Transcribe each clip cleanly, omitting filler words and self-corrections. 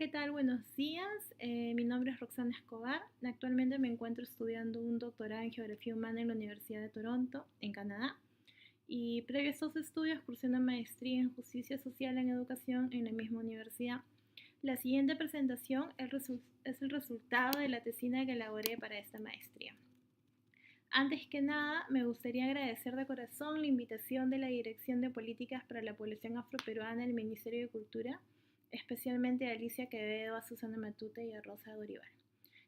¿qué tal? Buenos días. Mi nombre es Roxana Escobar. Actualmente me encuentro estudiando un doctorado en Geografía Humana en la Universidad de Toronto, en Canadá. Y previo a estos estudios cursé una maestría en Justicia Social en Educación en la misma universidad. La siguiente presentación es el resultado de la tesina que elaboré para esta maestría. Antes que nada, me gustaría agradecer de corazón la invitación de la Dirección de Políticas para la Población Afroperuana del Ministerio de Cultura, especialmente a Alicia Quevedo, a Susana Matute y a Rosa Dorival.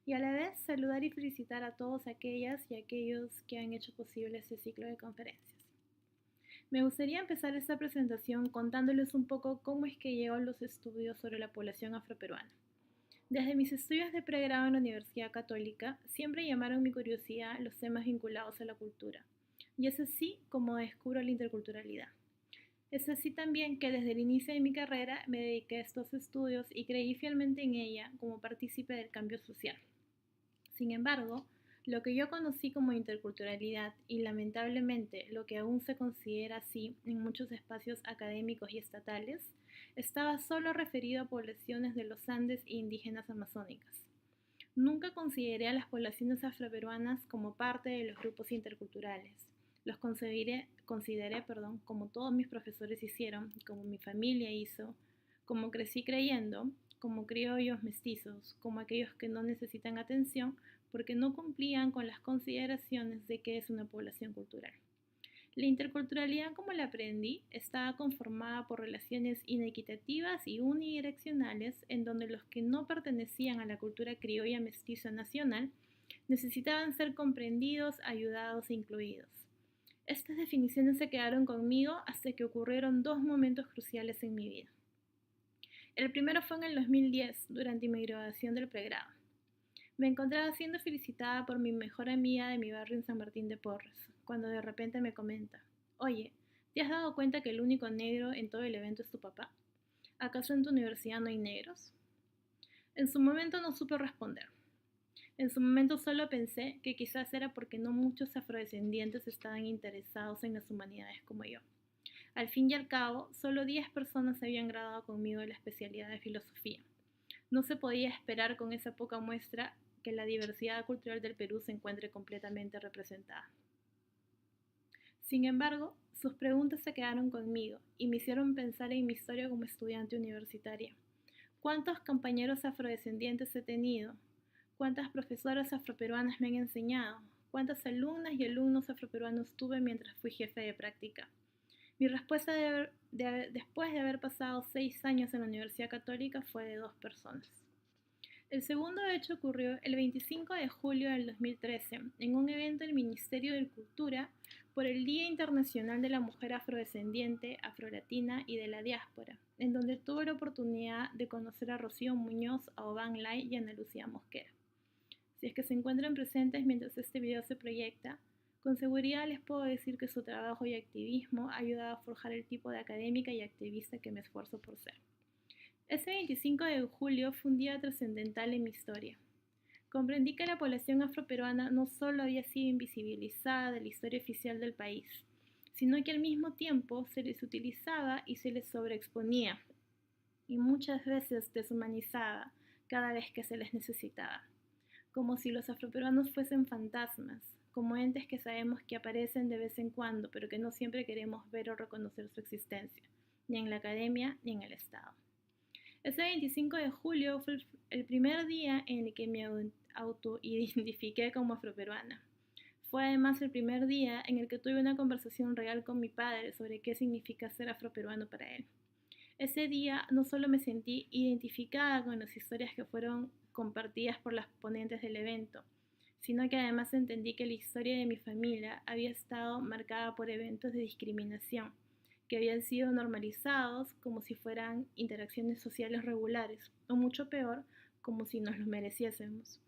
Y a la vez saludar y felicitar a todos aquellas y aquellos que han hecho posible este ciclo de conferencias. Me gustaría empezar esta presentación contándoles un poco cómo es que llego a los estudios sobre la población afroperuana. Desde mis estudios de pregrado en la Universidad Católica, siempre llamaron mi curiosidad los temas vinculados a la cultura, y es así como descubro la interculturalidad. Es así también que desde el inicio de mi carrera me dediqué a estos estudios y creí fielmente en ella como partícipe del cambio social. Sin embargo, lo que yo conocí como interculturalidad y lamentablemente lo que aún se considera así en muchos espacios académicos y estatales, estaba solo referido a poblaciones de los Andes e indígenas amazónicas. Nunca consideré a las poblaciones afroperuanas como parte de los grupos interculturales. Los consideré, como todos mis profesores hicieron, como mi familia hizo, como crecí creyendo, como criollos mestizos, como aquellos que no necesitan atención porque no cumplían con las consideraciones de qué es una población cultural. La interculturalidad, como la aprendí, estaba conformada por relaciones inequitativas y unidireccionales en donde los que no pertenecían a la cultura criolla mestiza nacional necesitaban ser comprendidos, ayudados e incluidos. Estas definiciones se quedaron conmigo hasta que ocurrieron dos momentos cruciales en mi vida. El primero fue en el 2010, durante mi graduación del pregrado. Me encontraba siendo felicitada por mi mejor amiga de mi barrio en San Martín de Porres, cuando de repente me comenta: oye, ¿te has dado cuenta que el único negro en todo el evento es tu papá? ¿Acaso en tu universidad no hay negros? En su momento no supe responder. En su momento solo pensé que quizás era porque no muchos afrodescendientes estaban interesados en las humanidades como yo. Al fin y al cabo, solo 10 personas se habían graduado conmigo en la especialidad de filosofía. No se podía esperar con esa poca muestra que la diversidad cultural del Perú se encuentre completamente representada. Sin embargo, sus preguntas se quedaron conmigo y me hicieron pensar en mi historia como estudiante universitaria. ¿Cuántos compañeros afrodescendientes he tenido? ¿Cuántas profesoras afroperuanas me han enseñado? ¿Cuántas alumnas y alumnos afroperuanos tuve mientras fui jefe de práctica? Mi respuesta después de haber pasado 6 años en la Universidad Católica fue de 2 personas. El segundo hecho ocurrió el 25 de julio del 2013 en un evento del Ministerio de Cultura por el Día Internacional de la Mujer Afrodescendiente, Afrolatina y de la Diáspora, en donde tuve la oportunidad de conocer a Rocío Muñoz, a Oban Lai y a Ana Lucía Mosquera. Si es que se encuentran presentes mientras este video se proyecta, con seguridad les puedo decir que su trabajo y activismo ha ayudado a forjar el tipo de académica y activista que me esfuerzo por ser. Ese 25 de julio fue un día trascendental en mi historia. Comprendí que la población afroperuana no solo había sido invisibilizada de la historia oficial del país, sino que al mismo tiempo se les utilizaba y se les sobreexponía, y muchas veces deshumanizada cada vez que se les necesitaba, como si los afroperuanos fuesen fantasmas, como entes que sabemos que aparecen de vez en cuando, pero que no siempre queremos ver o reconocer su existencia, ni en la academia ni en el Estado. Ese 25 de julio fue el primer día en el que me autoidentifiqué como afroperuana. Fue además el primer día en el que tuve una conversación real con mi padre sobre qué significa ser afroperuano para él. Ese día no solo me sentí identificada con las historias que fueron compartidas por las ponentes del evento, sino que además entendí que la historia de mi familia había estado marcada por eventos de discriminación, que habían sido normalizados como si fueran interacciones sociales regulares, o mucho peor, como si nos lo mereciésemos.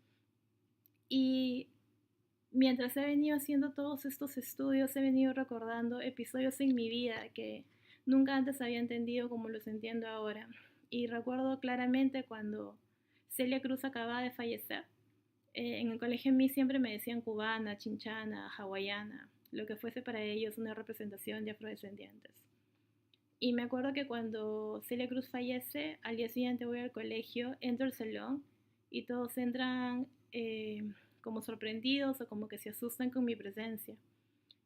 Y mientras he venido haciendo todos estos estudios, he venido recordando episodios en mi vida que nunca antes había entendido como los entiendo ahora. Y recuerdo claramente cuando Celia Cruz acababa de fallecer. En el colegio a mí siempre me decían cubana, chinchana, hawaiana, lo que fuese para ellos una representación de afrodescendientes. Y me acuerdo que cuando Celia Cruz fallece, al día siguiente voy al colegio, entro al salón y todos entran como sorprendidos o como que se asustan con mi presencia.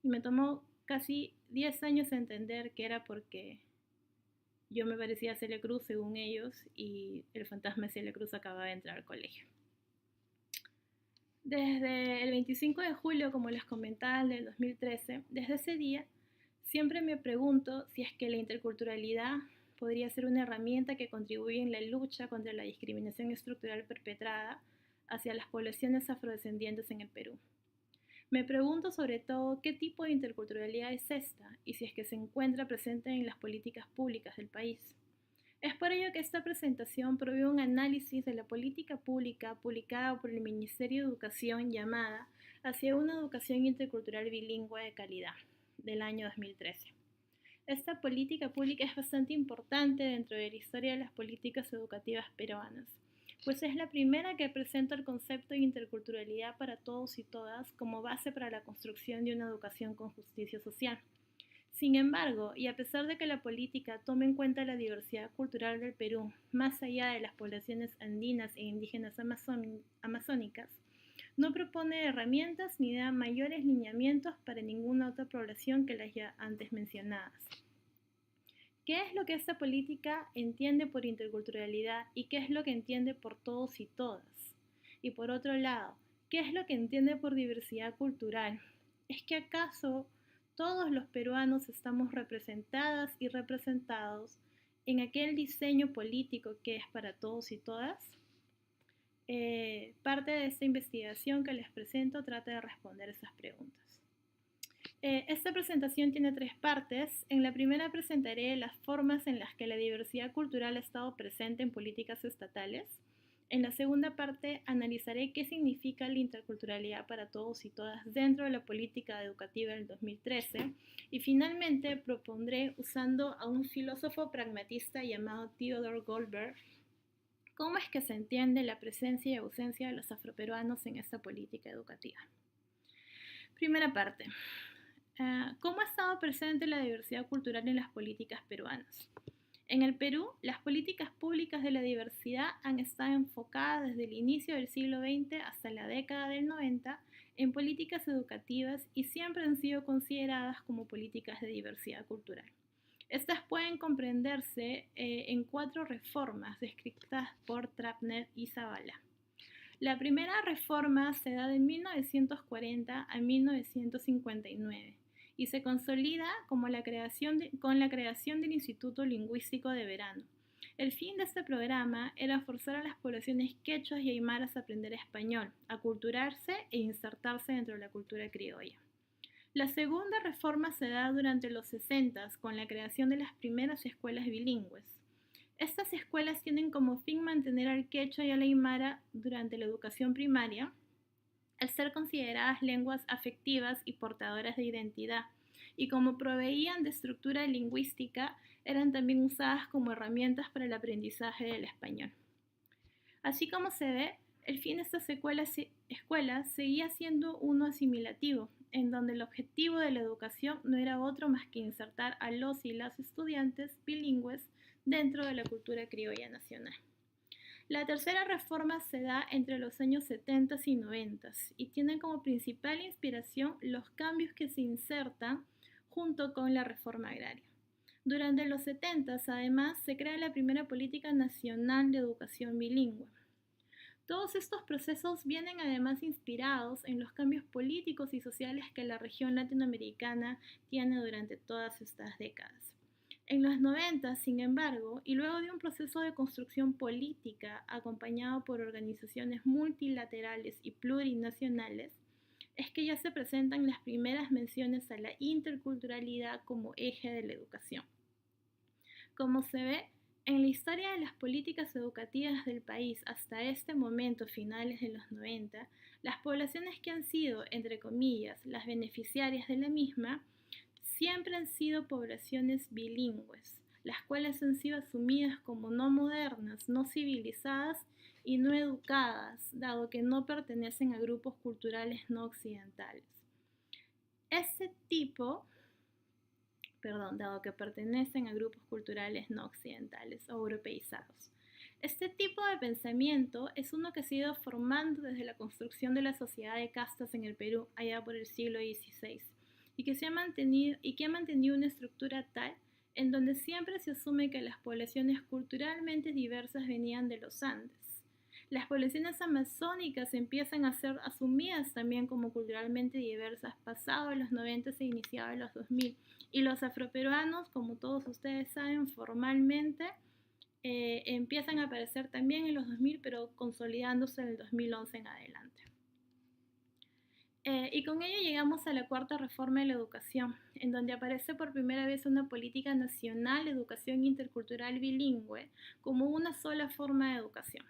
Y me tomó casi 10 años entender que era porque yo me parecía a Celia Cruz según ellos y el fantasma de Celia Cruz acababa de entrar al colegio. Desde el 25 de julio, como les comentaba, del 2013, desde ese día siempre me pregunto si es que la interculturalidad podría ser una herramienta que contribuye en la lucha contra la discriminación estructural perpetrada hacia las poblaciones afrodescendientes en el Perú. Me pregunto sobre todo qué tipo de interculturalidad es esta y si es que se encuentra presente en las políticas públicas del país. Es por ello que esta presentación provee un análisis de la política pública publicada por el Ministerio de Educación llamada Hacia una educación intercultural bilingüe de calidad, del año 2013. Esta política pública es bastante importante dentro de la historia de las políticas educativas peruanas, pues es la primera que presenta el concepto de interculturalidad para todos y todas como base para la construcción de una educación con justicia social. Sin embargo, y a pesar de que la política tome en cuenta la diversidad cultural del Perú, más allá de las poblaciones andinas e indígenas amazónicas, no propone herramientas ni da mayores lineamientos para ninguna otra población que las ya antes mencionadas. ¿Qué es lo que esta política entiende por interculturalidad y qué es lo que entiende por todos y todas? Y por otro lado, ¿qué es lo que entiende por diversidad cultural? ¿Es que acaso todos los peruanos estamos representadas y representados en aquel diseño político que es para todos y todas? Parte de esta investigación que les presento trata de responder esas preguntas. Esta presentación tiene 3 partes. En la primera presentaré las formas en las que la diversidad cultural ha estado presente en políticas estatales. En la segunda parte analizaré qué significa la interculturalidad para todos y todas dentro de la política educativa del 2013. Y finalmente propondré, usando a un filósofo pragmatista llamado Theodore Goldberg, cómo es que se entiende la presencia y ausencia de los afroperuanos en esta política educativa. Primera parte. ¿Cómo ha estado presente la diversidad cultural en las políticas peruanas? En el Perú, las políticas públicas de la diversidad han estado enfocadas desde el inicio del siglo XX hasta la década del 90 en políticas educativas y siempre han sido consideradas como políticas de diversidad cultural. Estas pueden comprenderse en 4 reformas descritas por Trapner y Zavala. La primera reforma se da de 1940 a 1959 y se consolida con la creación del Instituto Lingüístico de Verano. El fin de este programa era forzar a las poblaciones quechuas y aymaras a aprender español, aculturarse e insertarse dentro de la cultura criolla. La segunda reforma se da durante los 60 con la creación de las primeras escuelas bilingües. Estas escuelas tienen como fin mantener al quechua y al aymara durante la educación primaria, al ser consideradas lenguas afectivas y portadoras de identidad, y como proveían de estructura lingüística, eran también usadas como herramientas para el aprendizaje del español. Así como se ve, el fin de estas escuelas seguía siendo uno asimilativo, en donde el objetivo de la educación no era otro más que insertar a los y las estudiantes bilingües dentro de la cultura criolla nacional. La tercera reforma se da entre los años 70 y 90 y tiene como principal inspiración los cambios que se insertan junto con la reforma agraria. Durante los 70, además, se crea la primera política nacional de educación bilingüe. Todos estos procesos vienen además inspirados en los cambios políticos y sociales que la región latinoamericana tiene durante todas estas décadas. En los 90, sin embargo, y luego de un proceso de construcción política acompañado por organizaciones multilaterales y plurinacionales, es que ya se presentan las primeras menciones a la interculturalidad como eje de la educación. Como se ve, en la historia de las políticas educativas del país hasta este momento, finales de los 90, las poblaciones que han sido, entre comillas, las beneficiarias de la misma, siempre han sido poblaciones bilingües, las cuales han sido asumidas como no modernas, no civilizadas y no educadas, dado que no pertenecen a grupos culturales no occidentales. Este tipo dado que pertenecen a grupos culturales no occidentales o europeizados. Este tipo de pensamiento es uno que se ha ido formando desde la construcción de la sociedad de castas en el Perú, allá por el siglo XVI, y que ha mantenido una estructura tal en donde siempre se asume que las poblaciones culturalmente diversas venían de los Andes. Las poblaciones amazónicas empiezan a ser asumidas también como culturalmente diversas pasados los 90 e iniciados los 2000. Y los afroperuanos, como todos ustedes saben, formalmente empiezan a aparecer también en los 2000, pero consolidándose en el 2011 en adelante. Y con ello llegamos a la cuarta reforma de la educación, en donde aparece por primera vez una política nacional de educación intercultural bilingüe como una sola forma de educación.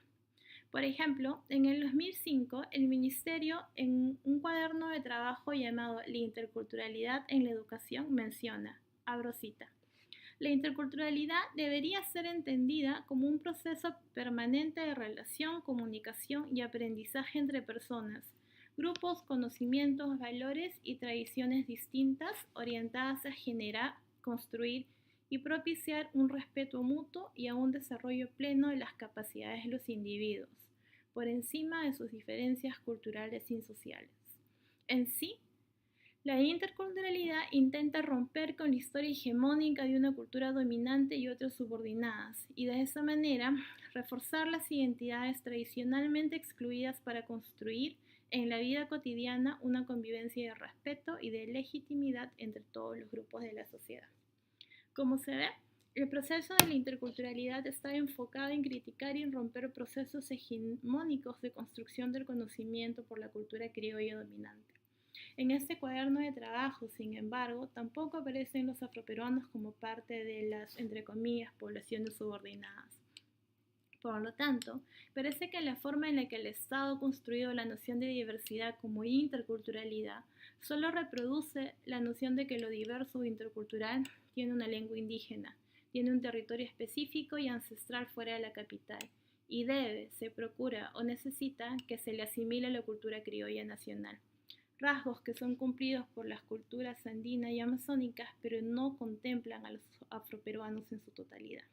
Por ejemplo, en el 2005, el Ministerio, en un cuaderno de trabajo llamado La interculturalidad en la educación, menciona, abro cita, la interculturalidad debería ser entendida como un proceso permanente de relación, comunicación y aprendizaje entre personas, grupos, conocimientos, valores y tradiciones distintas orientadas a generar, construir y propiciar un respeto mutuo y a un desarrollo pleno de las capacidades de los individuos, por encima de sus diferencias culturales y sociales. En sí, la interculturalidad intenta romper con la historia hegemónica de una cultura dominante y otras subordinadas, y de esa manera reforzar las identidades tradicionalmente excluidas para construir en la vida cotidiana una convivencia de respeto y de legitimidad entre todos los grupos de la sociedad. Como se ve, el proceso de la interculturalidad está enfocado en criticar y en romper procesos hegemónicos de construcción del conocimiento por la cultura criolla dominante. En este cuaderno de trabajo, sin embargo, tampoco aparecen los afroperuanos como parte de las, entre comillas, poblaciones subordinadas. Por lo tanto, parece que la forma en la que el Estado ha construido la noción de diversidad como interculturalidad solo reproduce la noción de que lo diverso o intercultural tiene una lengua indígena, tiene un territorio específico y ancestral fuera de la capital, y se procura o necesita que se le asimile a la cultura criolla nacional. Rasgos que son cumplidos por las culturas andina y amazónicas, pero no contemplan a los afroperuanos en su totalidad.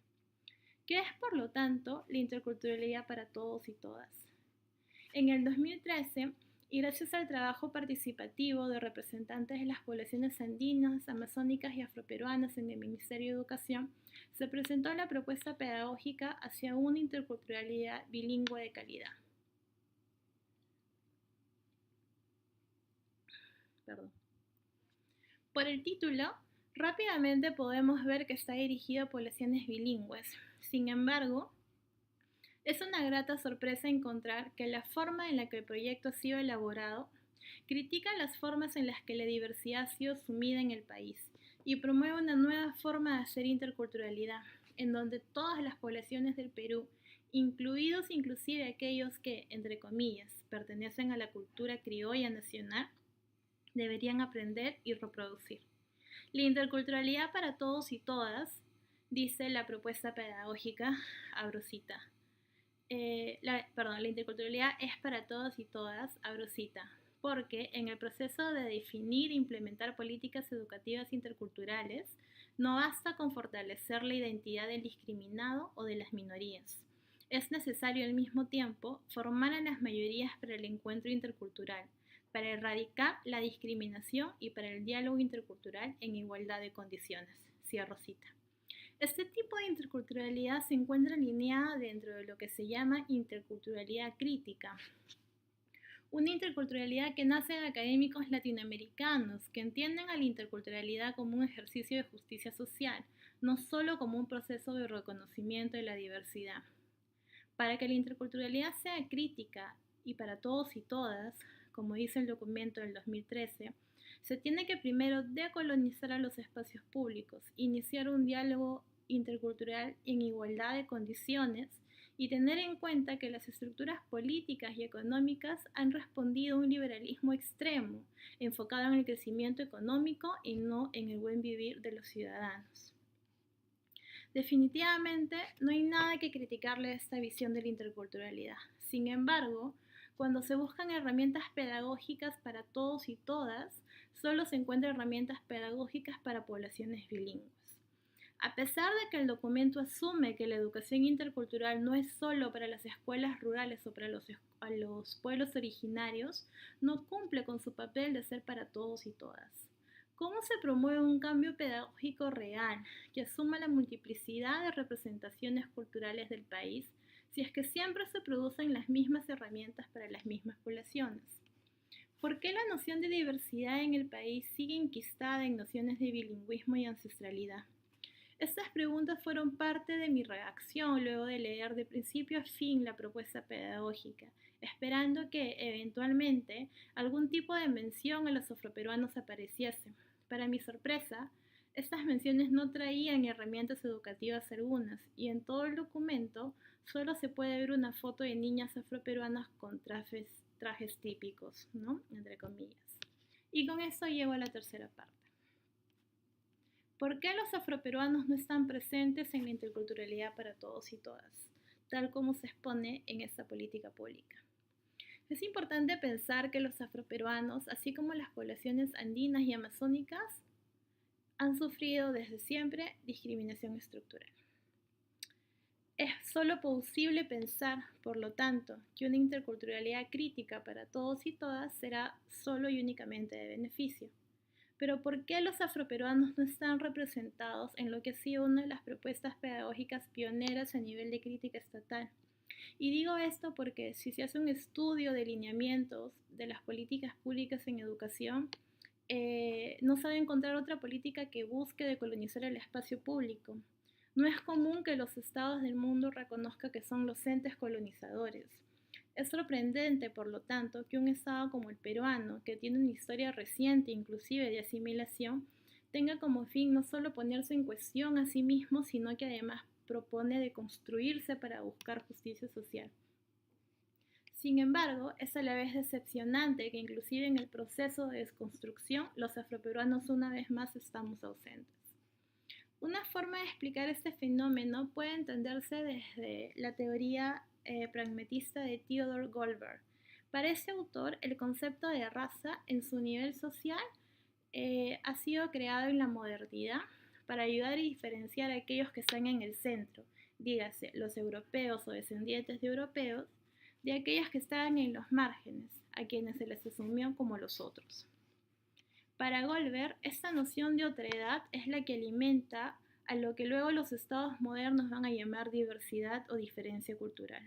¿Qué es, por lo tanto, la interculturalidad para todos y todas? En el 2013, y gracias al trabajo participativo de representantes de las poblaciones andinas, amazónicas y afroperuanas en el Ministerio de Educación, se presentó la propuesta pedagógica hacia una interculturalidad bilingüe de calidad. Por el título, rápidamente podemos ver que está dirigido a poblaciones bilingües. Sin embargo, es una grata sorpresa encontrar que la forma en la que el proyecto ha sido elaborado critica las formas en las que la diversidad ha sido sumida en el país y promueve una nueva forma de hacer interculturalidad, en donde todas las poblaciones del Perú, incluidos inclusive aquellos que, entre comillas, pertenecen a la cultura criolla nacional, deberían aprender y reproducir. La interculturalidad para todos y todas, dice la propuesta pedagógica, abro cita. La interculturalidad es para todos y todas, abro cita, porque en el proceso de definir e implementar políticas educativas interculturales, no basta con fortalecer la identidad del discriminado o de las minorías. Es necesario al mismo tiempo formar a las mayorías para el encuentro intercultural, para erradicar la discriminación y para el diálogo intercultural en igualdad de condiciones. Cierro cita. Este tipo de interculturalidad se encuentra alineada dentro de lo que se llama interculturalidad crítica. Una interculturalidad que nace de académicos latinoamericanos que entienden a la interculturalidad como un ejercicio de justicia social, no solo como un proceso de reconocimiento de la diversidad. Para que la interculturalidad sea crítica y para todos y todas, como dice el documento del 2013, se tiene que primero decolonizar a los espacios públicos, iniciar un diálogo intercultural en igualdad de condiciones y tener en cuenta que las estructuras políticas y económicas han respondido a un liberalismo extremo, enfocado en el crecimiento económico y no en el buen vivir de los ciudadanos. Definitivamente no hay nada que criticarle a esta visión de la interculturalidad. Sin embargo, Cuando se buscan herramientas pedagógicas para todos y todas, solo se encuentran herramientas pedagógicas para poblaciones bilingües. A pesar de que el documento asume que la educación intercultural no es solo para las escuelas rurales o para los pueblos originarios, no cumple con su papel de ser para todos y todas. ¿Cómo se promueve un cambio pedagógico real que asuma la multiplicidad de representaciones culturales del país si es que siempre se producen las mismas herramientas para las mismas poblaciones? ¿Por qué la noción de diversidad en el país sigue enquistada en nociones de bilingüismo y ancestralidad? Estas preguntas fueron parte de mi reacción luego de leer de principio a fin la propuesta pedagógica, esperando que, eventualmente, algún tipo de mención a los afroperuanos apareciese. Para mi sorpresa, estas menciones no traían herramientas educativas algunas, y en todo el documento solo se puede ver una foto de niñas afroperuanas con trajes típicos, ¿no? Entre comillas. Y con esto llego a la tercera parte. ¿Por qué los afroperuanos no están presentes en la interculturalidad para todos y todas, tal como se expone en esta política pública? Es importante pensar que los afroperuanos, así como las poblaciones andinas y amazónicas, han sufrido desde siempre discriminación estructural. Es solo posible pensar, por lo tanto, que una interculturalidad crítica para todos y todas será solo y únicamente de beneficio. Pero ¿por qué los afroperuanos no están representados en lo que ha sido una de las propuestas pedagógicas pioneras a nivel de crítica estatal? Y digo esto porque si se hace un estudio de lineamientos de las políticas públicas en educación, no sabe encontrar otra política que busque decolonizar el espacio público. No es común que los estados del mundo reconozcan que son los entes colonizadores. Es sorprendente, por lo tanto, que un estado como el peruano, que tiene una historia reciente inclusive de asimilación, tenga como fin no solo ponerse en cuestión a sí mismo, sino que además propone deconstruirse para buscar justicia social. Sin embargo, es a la vez decepcionante que inclusive en el proceso de desconstrucción los afroperuanos una vez más estamos ausentes. Una forma de explicar este fenómeno puede entenderse desde la teoría pragmatista de Theodore Goldberg. Para este autor, el concepto de raza en su nivel social ha sido creado en la modernidad para ayudar a diferenciar a aquellos que están en el centro, dígase, los europeos o descendientes de europeos, de aquellas que estaban en los márgenes, a quienes se les asumió como los otros. Para Goldberg, esta noción de otredad es la que alimenta a lo que luego los estados modernos van a llamar diversidad o diferencia cultural.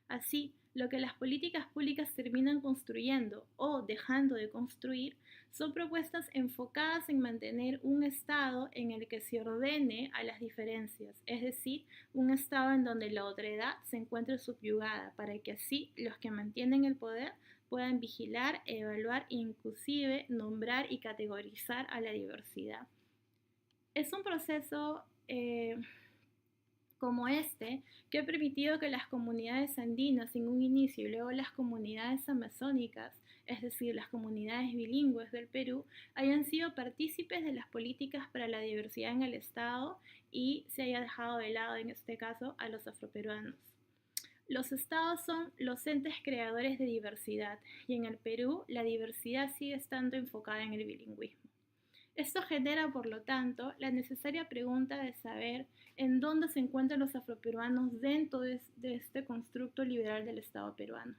Así, lo que las políticas públicas terminan construyendo o dejando de construir son propuestas enfocadas en mantener un estado en el que se ordene a las diferencias, es decir, un estado en donde la otredad se encuentre subyugada para que así los que mantienen el poder puedan vigilar, evaluar e inclusive nombrar y categorizar a la diversidad. Es un proceso como este que ha permitido que las comunidades andinas en un inicio y luego las comunidades amazónicas, es decir, las comunidades bilingües del Perú, hayan sido partícipes de las políticas para la diversidad en el Estado y se haya dejado de lado, en este caso, a los afroperuanos. Los estados son los entes creadores de diversidad y en el Perú la diversidad sigue estando enfocada en el bilingüismo. Esto genera, por lo tanto, la necesaria pregunta de saber en dónde se encuentran los afroperuanos dentro de este constructo liberal del Estado peruano.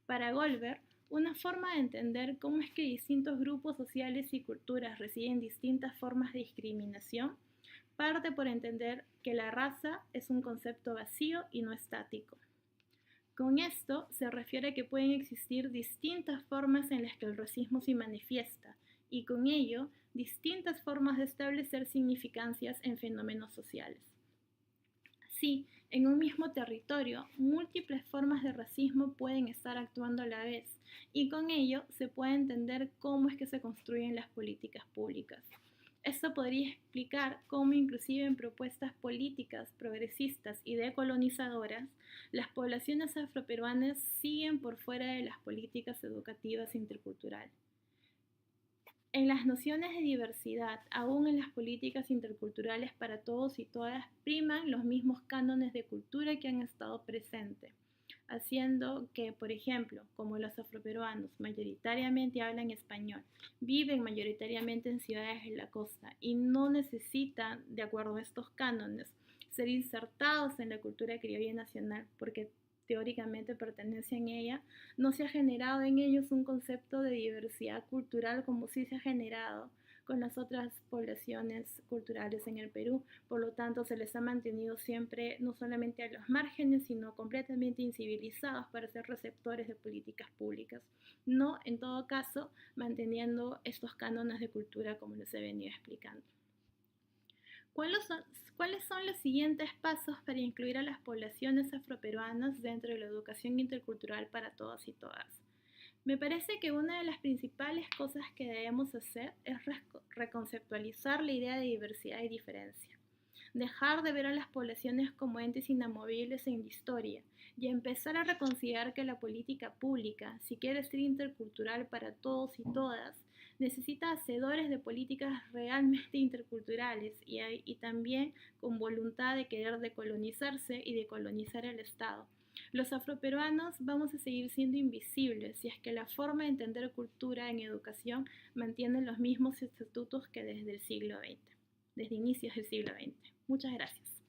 Para Goldberg, una forma de entender cómo es que distintos grupos sociales y culturas reciben distintas formas de discriminación parte por entender que la raza es un concepto vacío y no estático. Con esto se refiere a que pueden existir distintas formas en las que el racismo se manifiesta y con ello distintas formas de establecer significancias en fenómenos sociales. Así, en un mismo territorio, múltiples formas de racismo pueden estar actuando a la vez y con ello se puede entender cómo es que se construyen las políticas públicas. Esto podría explicar cómo inclusive en propuestas políticas progresistas y decolonizadoras, las poblaciones afroperuanas siguen por fuera de las políticas educativas interculturales. En las nociones de diversidad, aún en las políticas interculturales para todos y todas, priman los mismos cánones de cultura que han estado presentes. haciendo que, por ejemplo, como los afroperuanos mayoritariamente hablan español, viven mayoritariamente en ciudades de la costa y no necesitan, de acuerdo a estos cánones, ser insertados en la cultura criolla nacional porque teóricamente pertenecen a ella, no se ha generado en ellos un concepto de diversidad cultural como sí se ha generado con las otras poblaciones culturales en el Perú. Por lo tanto, se les ha mantenido siempre no solamente a los márgenes, sino completamente incivilizados para ser receptores de políticas públicas. No, en todo caso, manteniendo estos cánones de cultura como les he venido explicando. ¿Cuáles son, ¿Cuáles son los siguientes pasos para incluir a las poblaciones afroperuanas dentro de la educación intercultural para todas y todas? Me parece que una de las principales cosas que debemos hacer es reconceptualizar la idea de diversidad y diferencia. Dejar de ver a las poblaciones como entes inamovibles en la historia y empezar a reconsiderar que la política pública, si quiere ser intercultural para todos y todas, necesita hacedores de políticas realmente interculturales y también con voluntad de querer decolonizarse y decolonizar el Estado. Los afroperuanos vamos a seguir siendo invisibles si es que la forma de entender cultura en educación mantiene los mismos estatutos que desde el siglo XX, desde inicios del siglo XX. Muchas gracias.